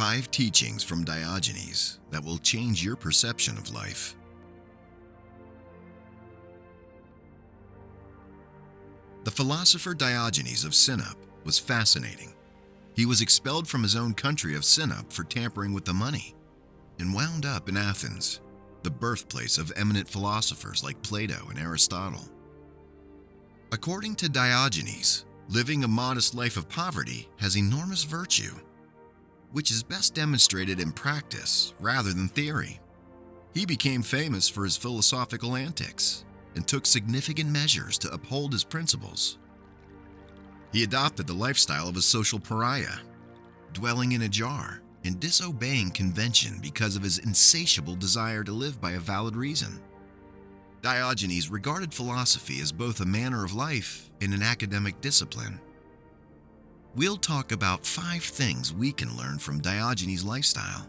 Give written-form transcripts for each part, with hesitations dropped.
5 teachings from Diogenes that will change your perception of life. The philosopher Diogenes of Sinope was fascinating. He was expelled from his own country of Sinope for tampering with the money, and wound up in Athens, the birthplace of eminent philosophers like Plato and Aristotle. According to Diogenes, living a modest life of poverty has enormous virtue, which is best demonstrated in practice rather than theory. He became famous for his philosophical antics and took significant measures to uphold his principles. He adopted the lifestyle of a social pariah, dwelling in a jar and disobeying convention because of his insatiable desire to live by a valid reason. Diogenes regarded philosophy as both a manner of life and an academic discipline. We'll talk about 5 things we can learn from Diogenes' lifestyle.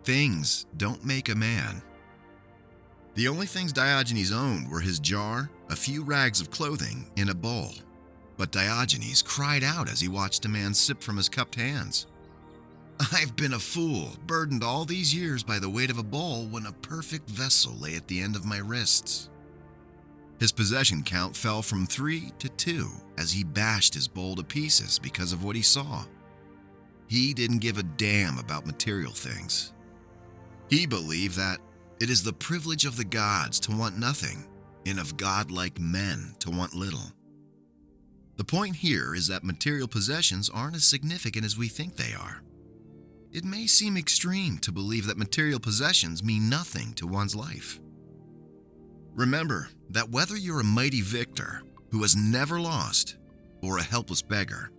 Things don't make a man. The only things Diogenes owned were his jar, a few rags of clothing, and a bowl. But Diogenes cried out as he watched a man sip from his cupped hands. "I've been a fool, burdened all these years by the weight of a bowl when a perfect vessel lay at the end of my wrists." His possession count fell from 3 to 2 as he bashed his bowl to pieces because of what he saw. He didn't give a damn about material things. He believed that it is the privilege of the gods to want nothing, and of godlike men to want little. The point here is that material possessions aren't as significant as we think they are. It may seem extreme to believe that material possessions mean nothing to one's life. Remember that whether you're a mighty victor who has never lost or a helpless beggar,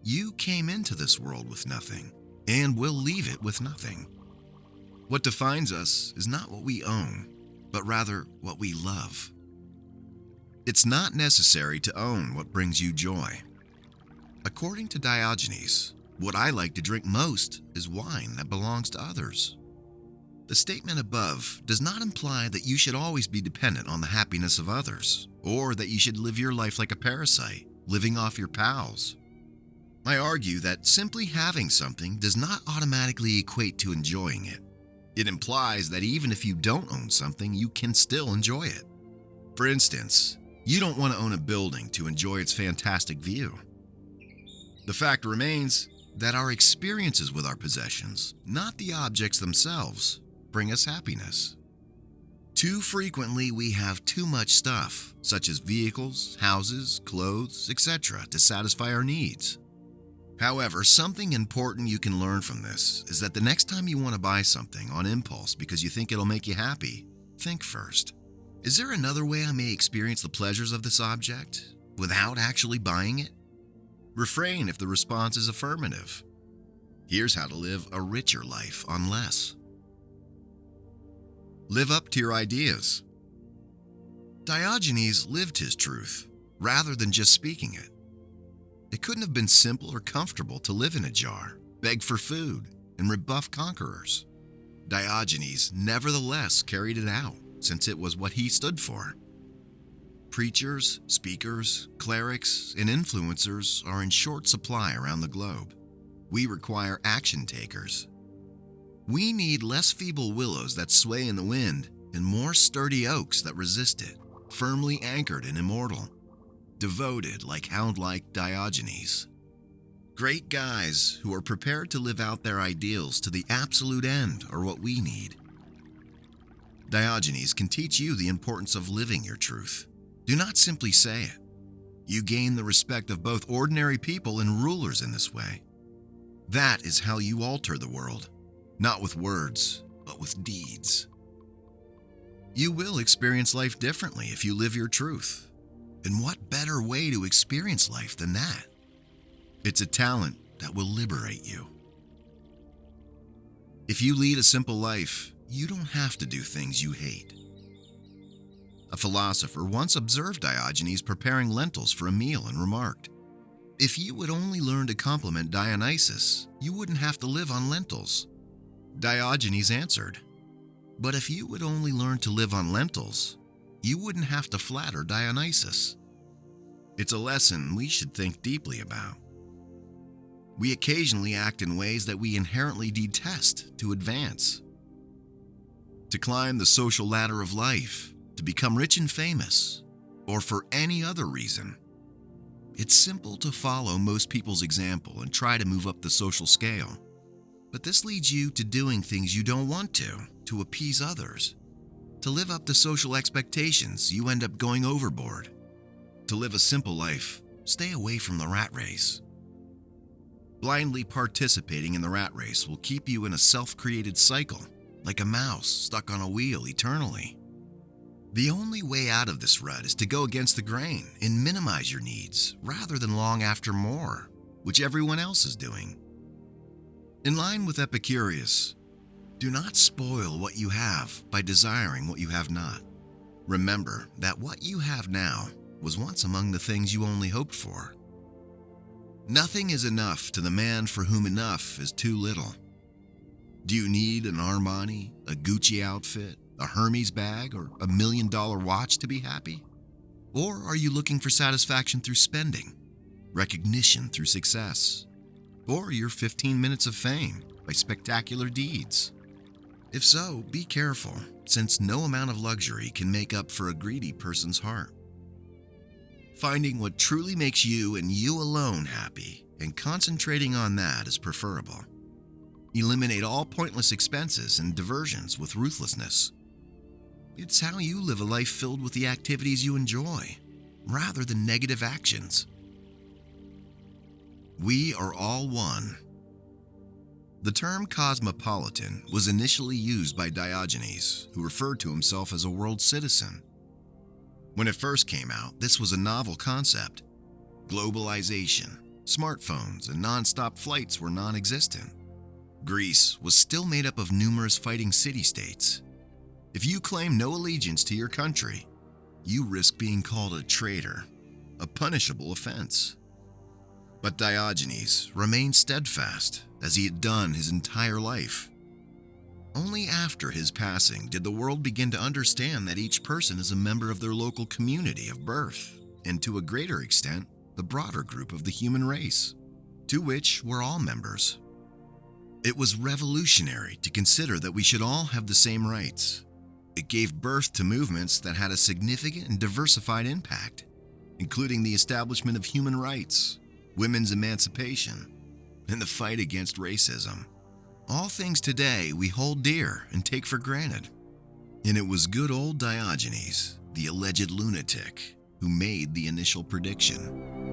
you came into this world with nothing and will leave it with nothing. What defines us is not what we own, but rather what we love. It's not necessary to own what brings you joy. According to Diogenes, what I like to drink most is wine that belongs to others. The statement above does not imply that you should always be dependent on the happiness of others, or that you should live your life like a parasite, living off your pals. I argue that simply having something does not automatically equate to enjoying it. It implies that even if you don't own something, you can still enjoy it. For instance, you don't want to own a building to enjoy its fantastic view. The fact remains that our experiences with our possessions, not the objects themselves, bring us happiness. Too frequently we have too much stuff, such as vehicles, houses, clothes, etc., to satisfy our needs. However, something important you can learn from this is that the next time you want to buy something on impulse because you think it'll make you happy, think first. Is there another way I may experience the pleasures of this object without actually buying it? Refrain if the response is affirmative. Here's how to live a richer life on less. Live up to your ideas. Diogenes lived his truth rather than just speaking it. It couldn't have been simple or comfortable to live in a jar, beg for food, and rebuff conquerors. Diogenes nevertheless carried it out, since it was what he stood for. Preachers, speakers, clerics, and influencers are in short supply around the globe. We require action takers. We need less feeble willows that sway in the wind and more sturdy oaks that resist it, firmly anchored and immortal. Devoted like hound-like Diogenes. Great guys who are prepared to live out their ideals to the absolute end are what we need. Diogenes can teach you the importance of living your truth. Do not simply say it. You gain the respect of both ordinary people and rulers in this way. That is how you alter the world, not with words, but with deeds. You will experience life differently if you live your truth. And what better way to experience life than that? It's a talent that will liberate you. If you lead a simple life, you don't have to do things you hate. A philosopher once observed Diogenes preparing lentils for a meal and remarked, "If you would only learn to compliment Dionysus, you wouldn't have to live on lentils." Diogenes answered, "But if you would only learn to live on lentils, you wouldn't have to flatter Dionysus." It's a lesson we should think deeply about. We occasionally act in ways that we inherently detest to advance. To climb the social ladder of life, to become rich and famous, or for any other reason. It's simple to follow most people's example and try to move up the social scale. But this leads you to doing things you don't want to appease others. To live up to social expectations, you end up going overboard. To live a simple life, stay away from the rat race. Blindly participating in the rat race will keep you in a self-created cycle, like a mouse stuck on a wheel eternally. The only way out of this rut is to go against the grain and minimize your needs rather than long after more, which everyone else is doing. In line with Epicurus, do not spoil what you have by desiring what you have not. Remember that what you have now was once among the things you only hoped for. Nothing is enough to the man for whom enough is too little. Do you need an Armani, a Gucci outfit, a Hermes bag, or $1 million watch to be happy? Or are you looking for satisfaction through spending, recognition through success, or your 15 minutes of fame by spectacular deeds? If so, be careful, since no amount of luxury can make up for a greedy person's heart. Finding what truly makes you and you alone happy and concentrating on that is preferable. Eliminate all pointless expenses and diversions with ruthlessness. It's how you live a life filled with the activities you enjoy, rather than negative actions. We are all one. The term cosmopolitan was initially used by Diogenes, who referred to himself as a world citizen. When it first came out, this was a novel concept. Globalization, smartphones, and non-stop flights were non-existent. Greece was still made up of numerous fighting city-states. If you claim no allegiance to your country, you risk being called a traitor, a punishable offense. But Diogenes remained steadfast, as he had done his entire life. Only after his passing did the world begin to understand that each person is a member of their local community of birth, and to a greater extent, the broader group of the human race, to which we're all members. It was revolutionary to consider that we should all have the same rights. It gave birth to movements that had a significant and diversified impact, including the establishment of human rights, women's emancipation, and the fight against racism. All things today we hold dear and take for granted. And it was good old Diogenes, the alleged lunatic, who made the initial prediction.